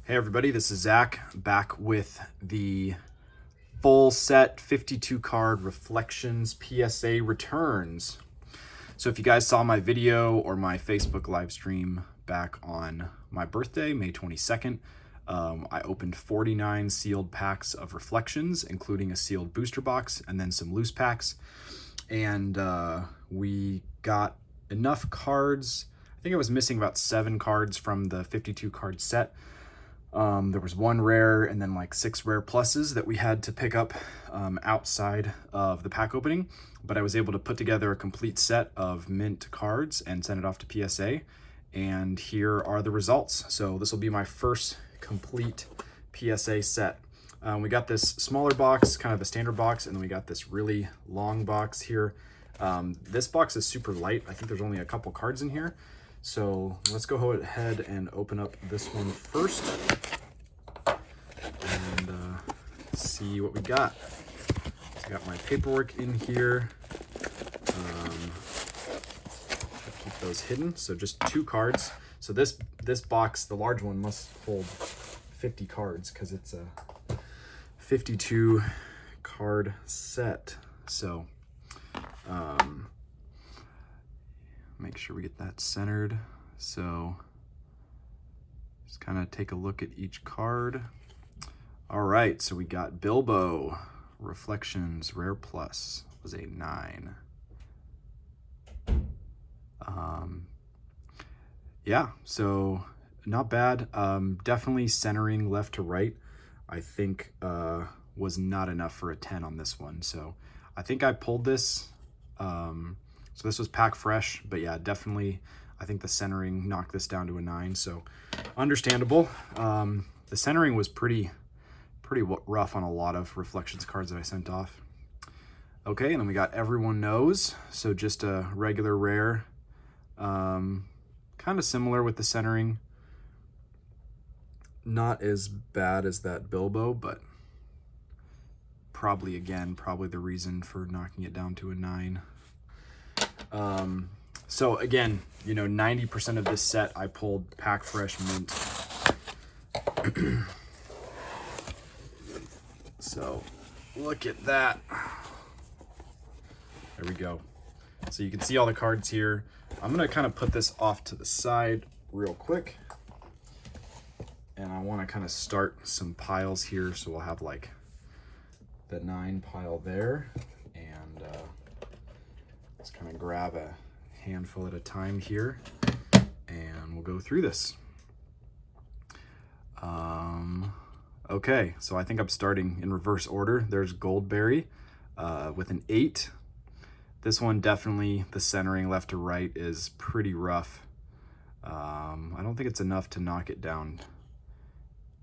Hey everybody, this is Zach back with the full set 52 card Reflections PSA returns. So if you guys saw my video or my Facebook live stream back on my birthday, May 22nd, I opened 49 sealed packs of Reflections, including a sealed booster box and then some loose packs. And we got enough cards. I think I was missing about 7 cards from the 52 card set. There was 1 rare and then like 6 rare pluses that we had to pick up outside of the pack opening, but I was able to put together a complete set of mint cards and send it off to PSA, and here are the results. So this will be my first complete PSA set. We got this smaller box, kind of a standard box, and then we got this really long box here. This box is super light. I think there's only a couple cards in here. So let's go ahead and open up this one first and see what we got. So I got my paperwork in here. Keep those hidden. So just 2 cards. So this box, the large one, must hold 50 cards because it's a 52 card set. So make sure we get that centered. So just kind of take a look at each card. All right, so we got Bilbo, Reflections, Rare Plus, was a 9. Yeah, so not bad. Definitely centering left to right, I think was not enough for a 10 on this one. So I think I pulled this. So this was pack fresh, but yeah, definitely I think the centering knocked this down to a 9, so understandable. The centering was pretty rough on a lot of Reflections cards that I sent off. Okay, and then we got Everyone Knows, so just a regular rare, kind of similar with the centering. Not as bad as that Bilbo, but probably the reason for knocking it down to a 9. So again, 90% of this set I pulled pack fresh mint. So look at that. There we go. So you can see all the cards here. I'm gonna kind of put this off to the side real quick, and I want to kind of start some piles here. So we'll have like the 9 pile there, and let's kind of grab a handful at a time here, and we'll go through this. Okay, so I think I'm starting in reverse order. There's Goldberry with an 8. This one definitely, the centering left to right is pretty rough. I don't think it's enough to knock it down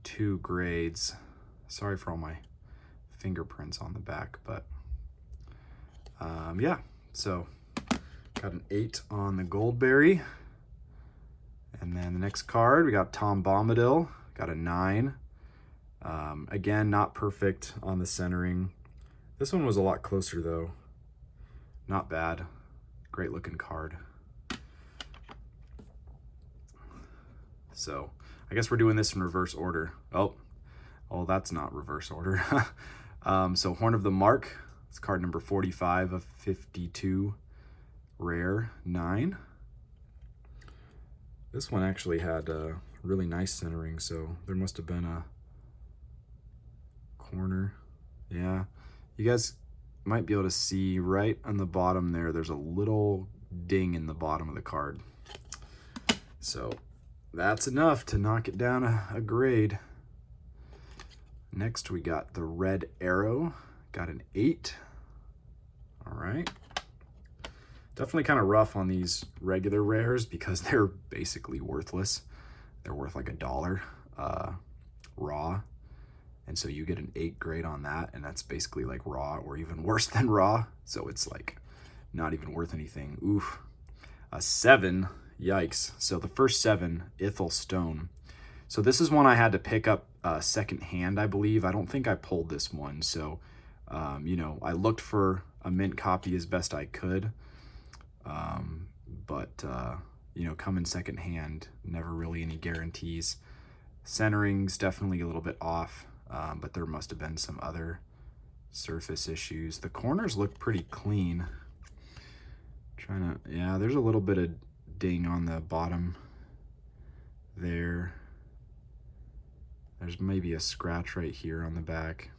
2 grades. Sorry for all my fingerprints on the back, but yeah, so got an 8 on the Goldberry. And then the next card, we got Tom Bombadil, got a 9. Again, not perfect on the centering. This one was a lot closer though. Not bad. Great looking card. So I guess we're doing this in reverse order. Oh, that's not reverse order. So Horn of the Mark, it's card number 45 of 52, rare, 9. This one actually had a really nice centering, so there must have been a corner. Yeah, you guys might be able to see right on the bottom there, there's a little ding in the bottom of the card. So that's enough to knock it down a grade. Next we got the Red Arrow, got an 8. All right. Definitely kind of rough on these regular rares because they're basically worthless. They're worth like $1 raw. And so you get an 8 grade on that, and that's basically like raw or even worse than raw. So it's like not even worth anything. Oof. A 7, yikes. So the first 7, Ithel Stone. So this is one I had to pick up second hand, I believe. I don't think I pulled this one. So, I looked for a mint copy as best I could. But coming second hand, never really any guarantees. Centering's definitely a little bit off, but there must have been some other surface issues. The corners look pretty clean. Yeah, there's a little bit of ding on the bottom there. There's maybe a scratch right here on the back.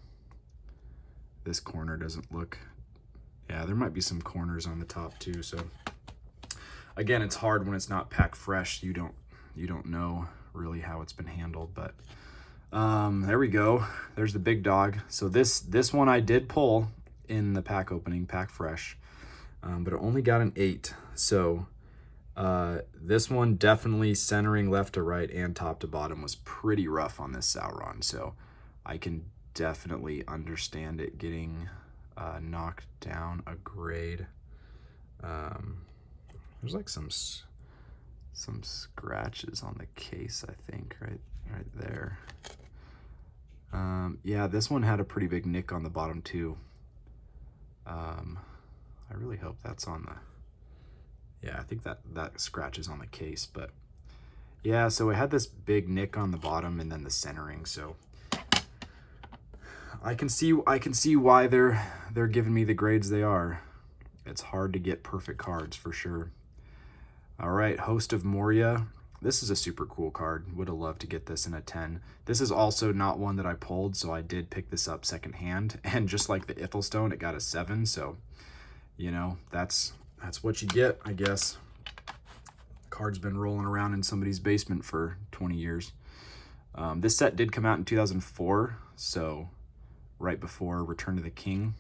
This corner doesn't look, yeah, there might be some corners on the top too. So again, it's hard when it's not packed fresh. You don't know really how it's been handled, but there we go. There's the big dog. So this one I did pull in the pack opening, pack fresh, but it only got an 8. So this one definitely centering left to right and top to bottom was pretty rough on this Sauron. So I can definitely understand it getting knocked down a grade. There's like some scratches on the case, I think, right there. Yeah, this one had a pretty big nick on the bottom too. I really hope that's on the, yeah, I think that scratch is on the case, but yeah, so it had this big nick on the bottom and then the centering. So I can see why they're giving me the grades they are. It's hard to get perfect cards for sure. All right, Host of Moria. This is a super cool card. Would have loved to get this in a 10. This is also not one that I pulled, so I did pick this up secondhand. And just like the Ithelstone, it got a 7. So, you know, that's what you get, I guess. Card's been rolling around in somebody's basement for 20 years. This set did come out in 2004, so right before Return to the King.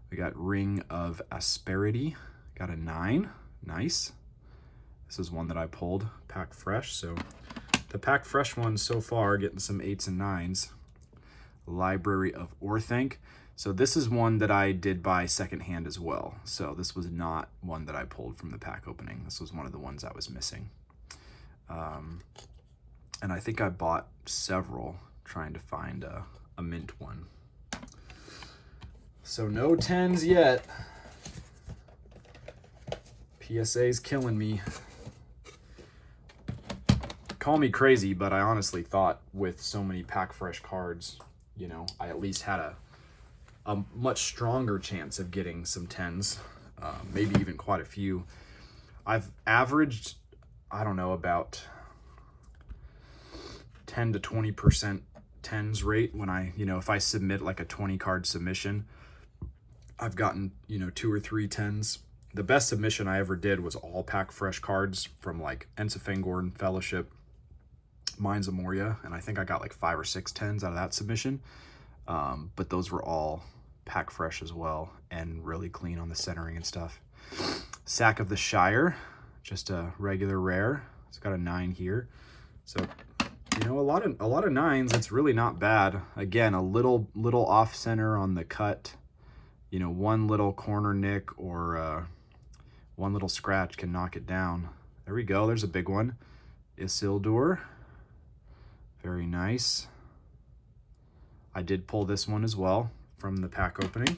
We got Ring of Asperity, got a 9, nice. This is one that I pulled, pack fresh, so the pack fresh ones so far getting some 8s and 9s. Library of Orthanc. So this is one that I did buy secondhand as well. So this was not one that I pulled from the pack opening. This was one of the ones I was missing. And I think I bought several trying to find a mint one. So no 10s yet. PSA's killing me. Call me crazy, but I honestly thought with so many pack fresh cards, you know, I at least had a much stronger chance of getting some 10s, maybe even quite a few. I've averaged, I don't know, about 10 to 20% 10s rate when I, you know, if I submit like a 20 card submission, I've gotten, you know, 2 or 3 10s. The best submission I ever did was all pack fresh cards from like Ensa Fangorn, Fellowship, Mines of Moria, and I think I got like 5 or 6 10s out of that submission. But those were all pack fresh as well and really clean on the centering and stuff. Sack of the Shire, just a regular rare. It's got a 9 here. So, you know, a lot of 9s. It's really not bad. Again, a little off center on the cut. You know, one little corner nick or one little scratch can knock it down. There we go. There's a big one. Isildur. Very nice. I did pull this one as well from the pack opening.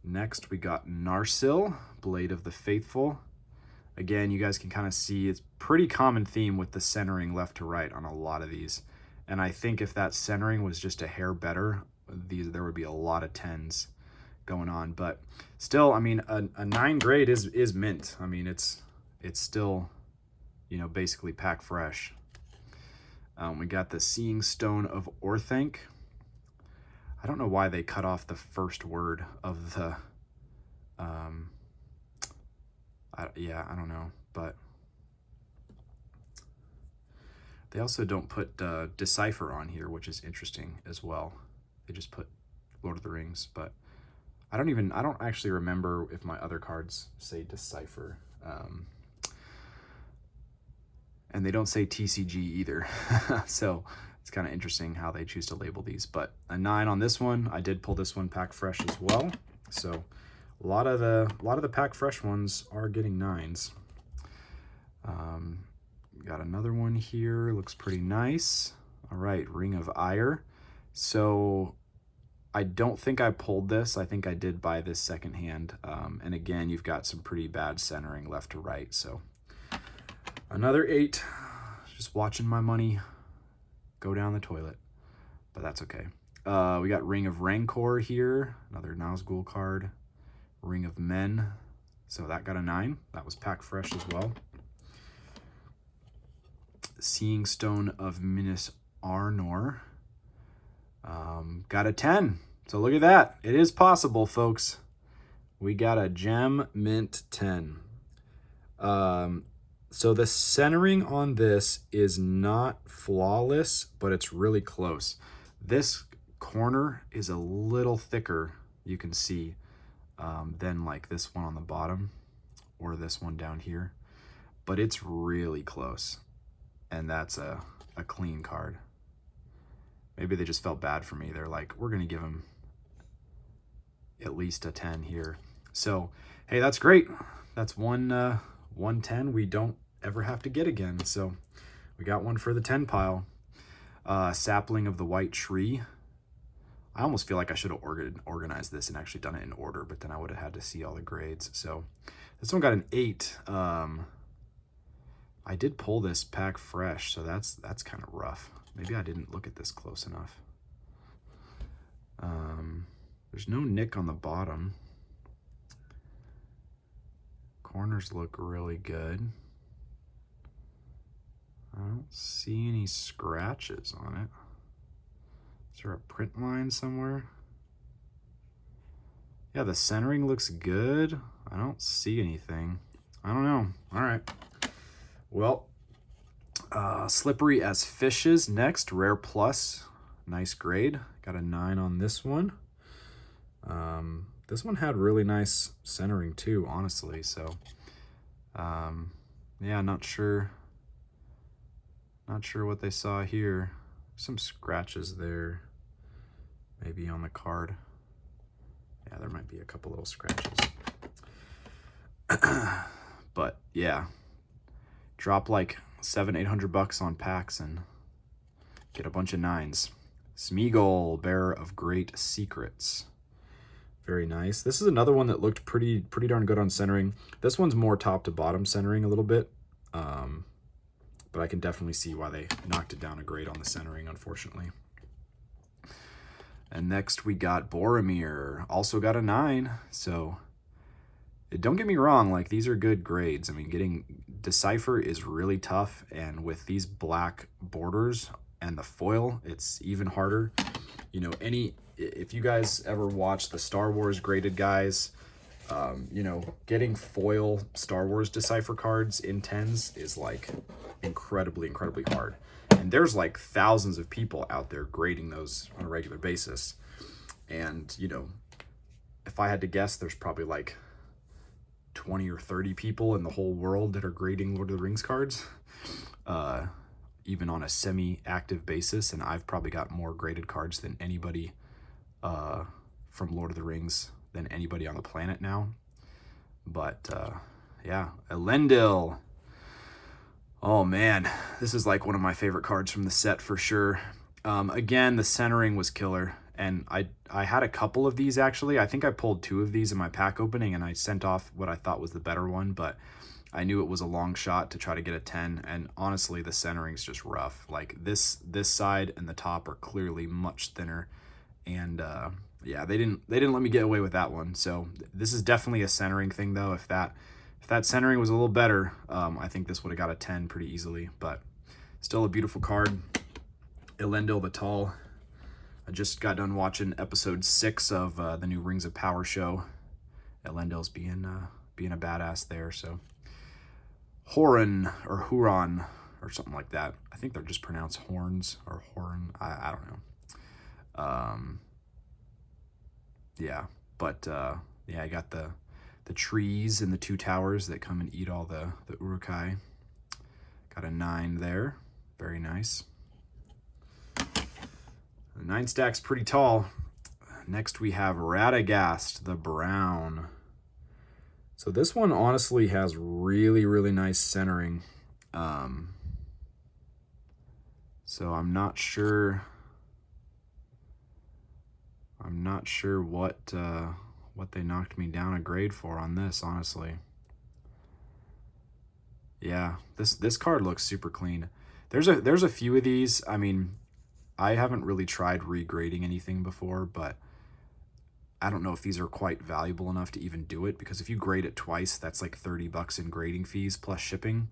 Next, we got Narsil, Blade of the Faithful. Again, you guys can kind of see it's pretty common theme with the centering left to right on a lot of these. And I think if that centering was just a hair better, there would be a lot of 10s going on. But still, I mean, a 9 grade is mint. I mean, it's still, you know, basically pack fresh. We got the Seeing Stone of Orthanc. I don't know why they cut off the first word of the, yeah, I don't know, but they also don't put Decipher on here, which is interesting as well. They just put Lord of the Rings, but I don't actually remember if my other cards say Decipher. And they don't say TCG either. So it's kind of interesting how they choose to label these, but a 9 on this one. I did pull this one pack fresh as well. So a lot of the pack fresh ones are getting 9s. Got another one here, looks pretty nice. All right, Ring of Ire. So I don't think I pulled this. I think I did buy this secondhand. And again, you've got some pretty bad centering left to right. So another 8, just watching my money go down the toilet, but that's okay. We got Ring of Rancor here, another Nazgul card. Ring of Men, so that got a 9. That was pack fresh as well. Seeing Stone of Minas Arnor, got a 10. So look at that. It is possible, folks. We got a Gem Mint 10. So the centering on this is not flawless, but it's really close. This corner is a little thicker, you can see, than like this one on the bottom or this one down here, but it's really close. And that's a clean card. Maybe they just felt bad for me. They're like, we're going to give him at least a 10 here. So, hey, that's great. That's 110 we don't ever have to get again. So we got one for the 10 pile. Sapling of the White Tree. I almost feel like I should have organized this and actually done it in order, but then I would have had to see all the grades. So this one got an 8. I did pull this pack fresh, so that's kind of rough. Maybe I didn't look at this close enough. There's no nick on the bottom. Corners look really good. I don't see any scratches on it. Is there a print line somewhere? Yeah, the centering looks good. I don't see anything. I don't know. All right. Well, Slippery as Fishes next. Rare Plus. Nice grade. Got a 9 on this one. This one had really nice centering too, honestly. So, yeah, not sure what they saw here. Some scratches there, maybe on the card. Yeah, there might be a couple little scratches. But yeah, drop like $700-800 on packs and get a bunch of 9s. Smeagol, Bearer of Great Secrets. Very nice. This is another one that looked pretty darn good on centering. This one's more top to bottom centering a little bit. But I can definitely see why they knocked it down a grade on the centering, unfortunately. And next we got Boromir, also got a 9. So don't get me wrong, like these are good grades. I mean, getting Decipher is really tough, and with these black borders and the foil, it's even harder. You know, if you guys ever watch the Star Wars graded guys, you know, getting foil Star Wars Decipher cards in 10s is like incredibly hard. And there's like thousands of people out there grading those on a regular basis. And, you know, if I had to guess, there's probably like 20 or 30 people in the whole world that are grading Lord of the Rings cards, even on a semi-active basis. And I've probably got more graded cards than anybody from Lord of the Rings than anybody on the planet now. But yeah, Elendil. Oh man, this is like one of my favorite cards from the set for sure. Again, the centering was killer, and I had a couple of these actually. I think I pulled 2 of these in my pack opening, and I sent off what I thought was the better one, but I knew it was a long shot to try to get a 10, and honestly, the centering's just rough. Like this side and the top are clearly much thinner, and yeah, they didn't let me get away with that one. So this is definitely a centering thing, though. If that centering was a little better, I think this would have got a 10 pretty easily. But still a beautiful card. Elendil the Tall. I just got done watching episode 6 of the new Rings of Power show. Elendil's being a badass there. So Horan or Huron or something like that. I think they're just pronounced horns or horn. I don't know. Yeah, but yeah, I got the trees and the 2 towers that come and eat all the Uruk-hai. Got a 9 there. Very nice. The 9 stack's pretty tall. Next we have Radagast the Brown. So this one honestly has really nice centering. So I'm not sure what they knocked me down a grade for on this, honestly. Yeah, this card looks super clean. There's a few of these. I mean, I haven't really tried regrading anything before, but I don't know if these are quite valuable enough to even do it, because if you grade it twice, that's like 30 bucks in grading fees plus shipping.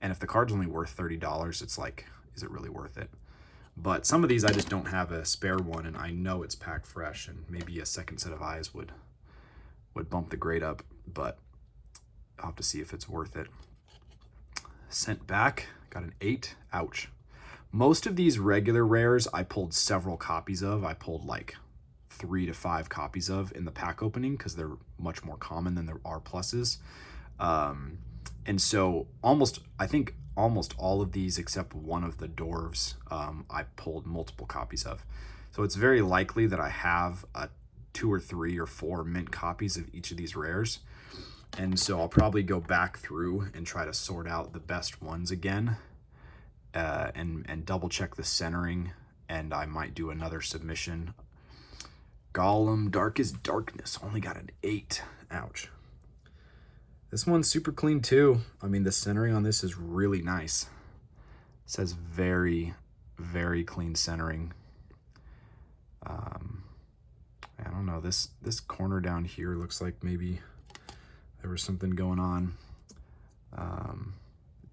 And if the card's only worth $30, it's like, is it really worth it? But some of these I just don't have a spare one, and I know it's packed fresh, and maybe a second set of eyes would bump the grade up, but I'll have to see if it's worth it. Sent back, got an 8. Ouch. Most of these regular rares I pulled several copies of. I pulled like 3 to 5 copies of in the pack opening because they're much more common than there are pluses. And so I think almost all of these except one of the dwarves I pulled multiple copies of. So it's very likely that I have 2 or 3 or 4 mint copies of each of these rares. And so I'll probably go back through and try to sort out the best ones again, and double check the centering, and I might do another submission. Gollum, Darkest Darkness, only got an 8. Ouch. This one's super clean too. I mean, the centering on this is really nice. It says very, very clean centering. I don't know, this corner down here looks like maybe there was something going on.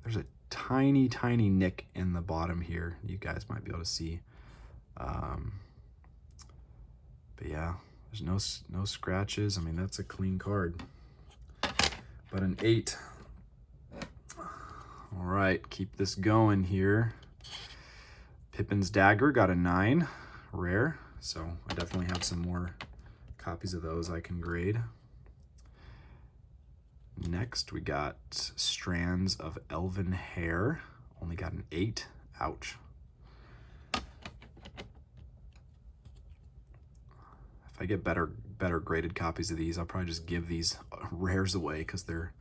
There's a tiny, tiny nick in the bottom here. You guys might be able to see. But yeah, there's no scratches. I mean, that's a clean card. But an 8. All right, keep this going here. Pippin's Dagger got a 9, rare. So I definitely have some more copies of those I can grade. Next, we got Strands of Elven Hair. Only got an 8. Ouch. If I get better graded copies of these, I'll probably just give these rares away because they're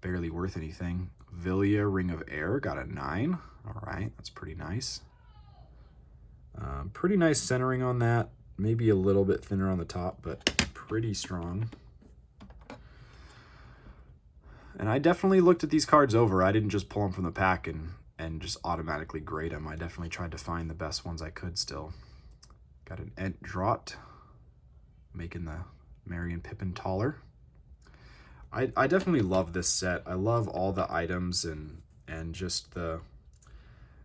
barely worth anything. Villia, Ring of Air, got a 9. All right, that's pretty nice. Pretty nice centering on that. Maybe a little bit thinner on the top, but pretty strong. And I definitely looked at these cards over. I didn't just pull them from the pack and just automatically grade them. I definitely tried to find the best ones I could still. Got an Ent Draught, making the Merry and Pippin taller. I definitely love this set. I love all the items and just the,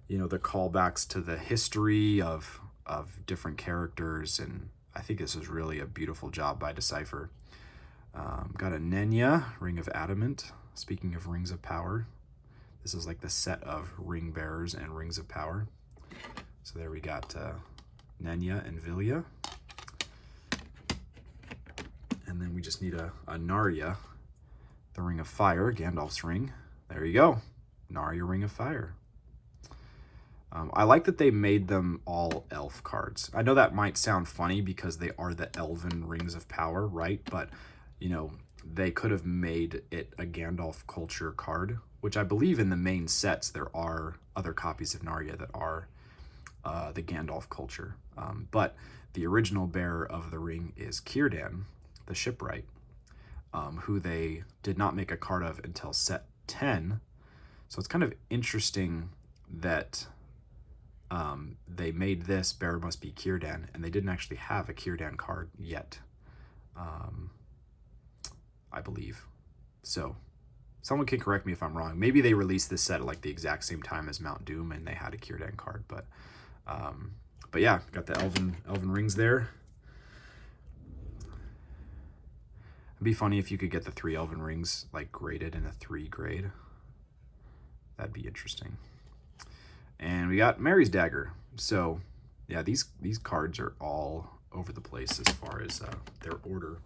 you know, the callbacks to the history of different characters, and I think this is really a beautiful job by Decipher. Got a Nenya, Ring of Adamant. Speaking of Rings of Power, this is like the set of Ring Bearers and Rings of Power. So there we got Nenya and Villia. And then we just need a Narya, the Ring of Fire, Gandalf's ring. There you go, Narya, Ring of Fire. I like that they made them all elf cards. I know that might sound funny because they are the elven Rings of Power, right? But, you know, they could have made it a Gandalf culture card, which I believe in the main sets there are other copies of Narya that are the Gandalf culture. But the original bearer of the ring is Círdan, the shipwright, who they did not make a card of until set 10. So it's kind of interesting that they made this bearer must be Círdan, and they didn't actually have a Círdan card yet, I believe. So someone can correct me if I'm wrong. Maybe they released this set at like the exact same time as Mount Doom and they had a Círdan card, but yeah, got the elven rings there. It'd be funny if you could get the 3 elven rings like graded in a 3 grade. That'd be interesting. And we got Mary's Dagger. So yeah, these cards are all over the place as far as their order.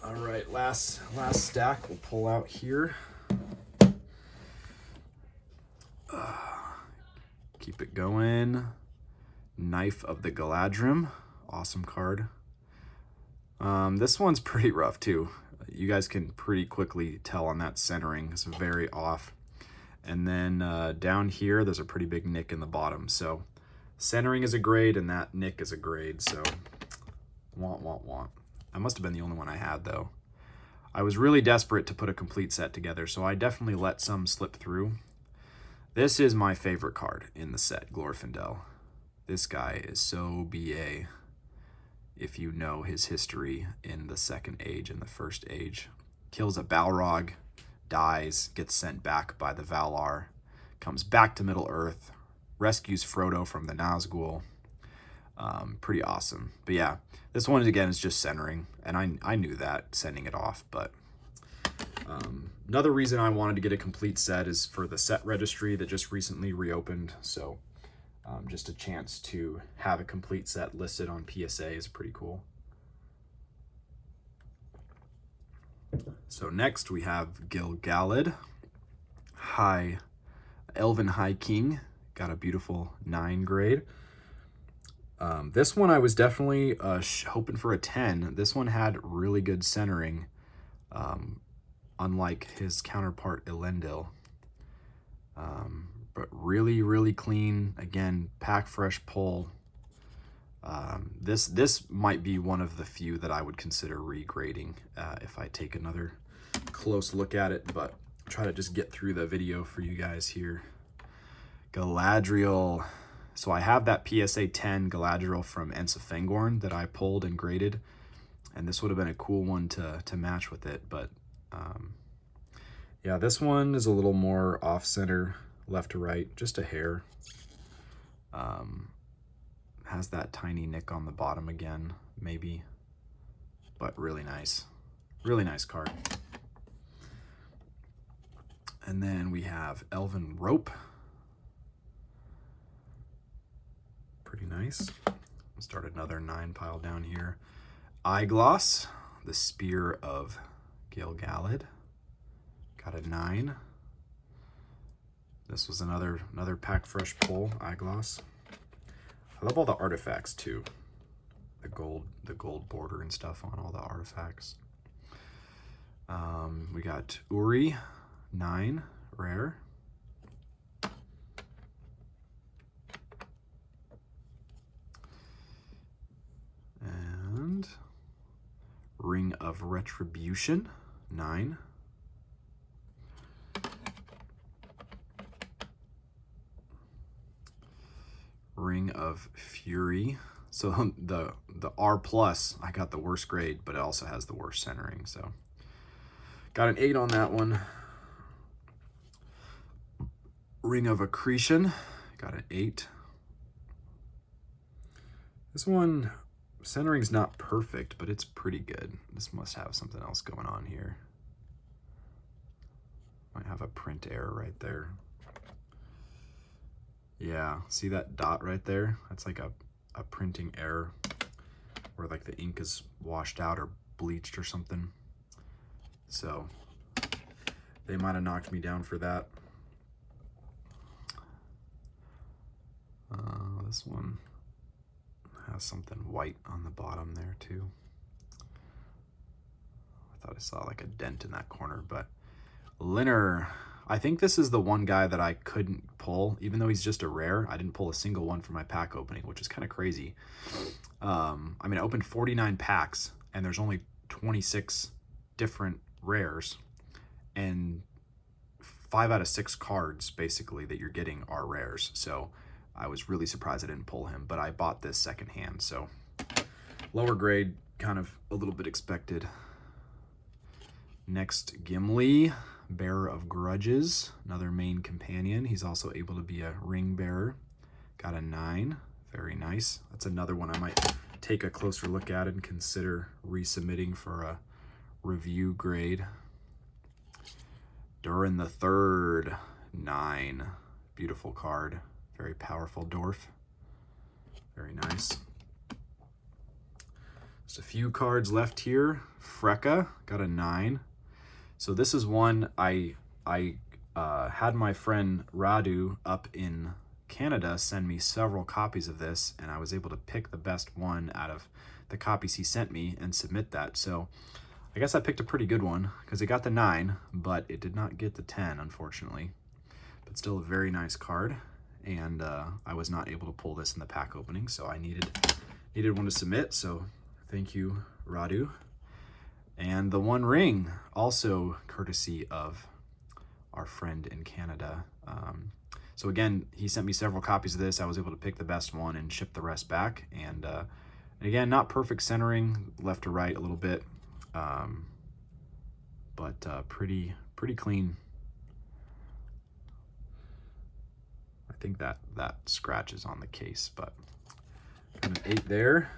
All right, last stack we'll pull out here. Keep it going. Knife of the Galadrim, awesome card. This one's pretty rough too. You guys can pretty quickly tell on that centering. It's very off. And then down here, there's a pretty big nick in the bottom. So centering is a grade and that nick is a grade. So want. I must have been the only one I had though. I was really desperate to put a complete set together, so I definitely let some slip through. This is my favorite card in the set, Glorfindel. This guy is so BA if you know his history in the Second Age and the First Age. Kills a Balrog, dies, gets sent back by the Valar, comes back to Middle-earth, rescues Frodo from the Nazgul. Pretty awesome. But yeah, this one again is just centering, and I knew that sending it off, but another reason I wanted to get a complete set is for the set registry that just recently reopened. So just a chance to have a complete set listed on PSA is pretty cool. So next we have Gil-galad, Elven High King, got a beautiful 9 grade. This one I was definitely hoping for a 10. This one had really good centering, unlike his counterpart Elendil. But really, really clean. Again, pack fresh pull. This might be one of the few that I would consider regrading if I take another close look at it, but try to just get through the video for you guys here. Galadriel. So I have that PSA 10 Galadriel from Ents of Fangorn that I pulled and graded, and this would have been a cool one to match with it, but yeah, this one is a little more off-center, left to right, just a hair. Has that tiny nick on the bottom again, maybe, but really nice card. And then we have Elven Rope. Pretty nice. We'll start another 9 pile down here. Eyegloss, the Spear of Gil-galad. Got a 9. This was another pack fresh pull, Eyegloss. I love all the artifacts too. The gold border and stuff on all the artifacts. We got Uri, 9, rare. And Ring of Retribution, 9. Ring of Fury. So the R plus, I got the worst grade, but it also has the worst centering. So got an 8 on that one. Ring of Accretion, got an 8. This one, centering's not perfect, but it's pretty good. This must have something else going on here. Might have a print error right there. Yeah, see that dot right there? That's like a printing error where like the ink is washed out or bleached or something. So they might have knocked me down for that. This one has something white on the bottom there too. I thought I saw like a dent in that corner, but Linner. I think this is the one guy that I couldn't pull, even though he's just a rare. I didn't pull a single one for my pack opening, which is kind of crazy. I mean, I opened 49 packs, and there's only 26 different rares, and 5 out of 6 cards, basically, that you're getting are rares. So I was really surprised I didn't pull him, but I bought this secondhand, so lower grade, kind of a little bit expected. Next, Gimli. Bearer of Grudges, another main companion. He's also able to be a ring bearer. Got a 9, very nice. That's another one I might take a closer look at and consider resubmitting for a review grade. Durin the Third, 9, beautiful card. Very powerful dwarf, very nice. Just a few cards left here. Freka, got a 9. So this is one I had my friend Radu up in Canada send me several copies of this, and I was able to pick the best one out of the copies he sent me and submit that. So I guess I picked a pretty good one because it got the 9, but it did not get the 10, unfortunately. But still a very nice card, and I was not able to pull this in the pack opening, so I needed one to submit. So thank you, Radu. And the One Ring, also courtesy of our friend in Canada. So again, he sent me several copies of this. I was able to pick the best one and ship the rest back. And again, not perfect centering, left to right a little bit, but pretty clean. I think that scratch is on the case, but an 8 there.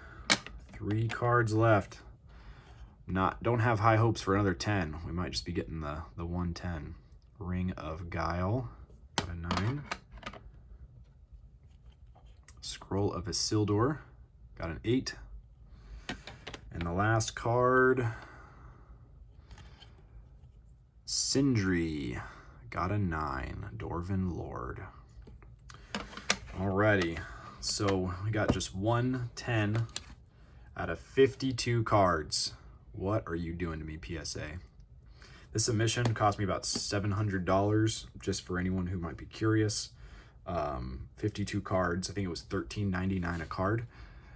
3 cards left. Don't have high hopes for another 10. We might just be getting the 110. Ring of Guile, got a 9. Scroll of Isildur, got an 8. And the last card, Sindri, got a 9. Dwarven Lord. Alrighty, so we got just 110 out of 52 cards. What are you doing to me, PSA? This submission cost me about $700, just for anyone who might be curious. 52 cards, I think it was $13.99 a card,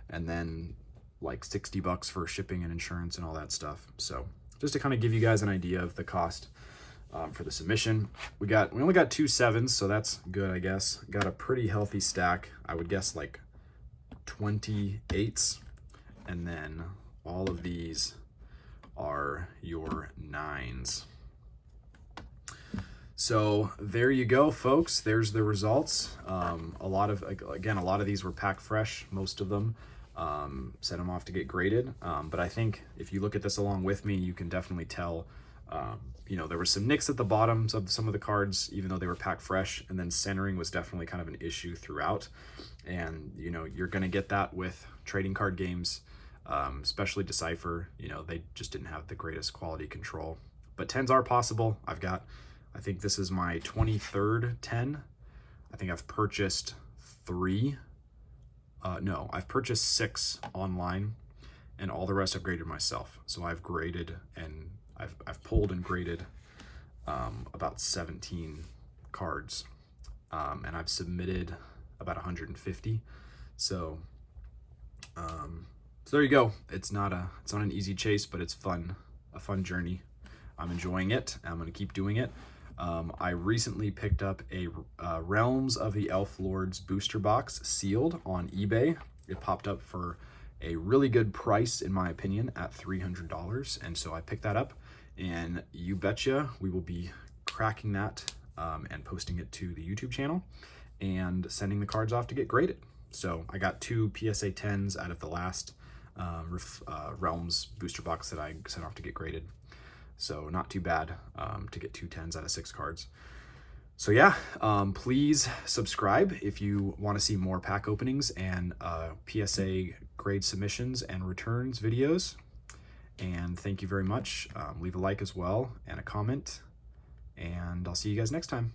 and then like $60 for shipping and insurance and all that stuff. So just to kind of give you guys an idea of the cost for the submission. We only got 2 7s, so that's good, I guess. Got a pretty healthy stack. I would guess like 28s, and then all of these are your 9s. So there you go, folks. There's the results. A lot of these were packed fresh, most of them. Sent them off to get graded. But I think if you look at this along with me, you can definitely tell, there were some nicks at the bottoms of some of the cards, even though they were packed fresh, and then centering was definitely kind of an issue throughout. And, you're going to get that with trading card games, especially Decipher. They just didn't have the greatest quality control. But 10s are possible. I think this is my 23rd 10. I think I've purchased 3. No, I've purchased 6 online, and all the rest I've graded myself. So I've graded and I've pulled and graded about 17 cards, and I've submitted about 150. So there you go. It's not an easy chase, but it's fun, a fun journey. I'm enjoying it. I'm going to keep doing it. I recently picked up a Realms of the Elf Lords booster box sealed on eBay. It popped up for a really good price, in my opinion, at $300. And so I picked that up, and you betcha we will be cracking that and posting it to the YouTube channel and sending the cards off to get graded. So I got 2 PSA 10s out of the last Realms booster box that I sent off to get graded. So not too bad to get 2 10s out of 6 cards. So yeah, please subscribe if you want to see more pack openings and PSA grade submissions and returns videos. And thank you very much. Leave a like as well and a comment. And I'll see you guys next time.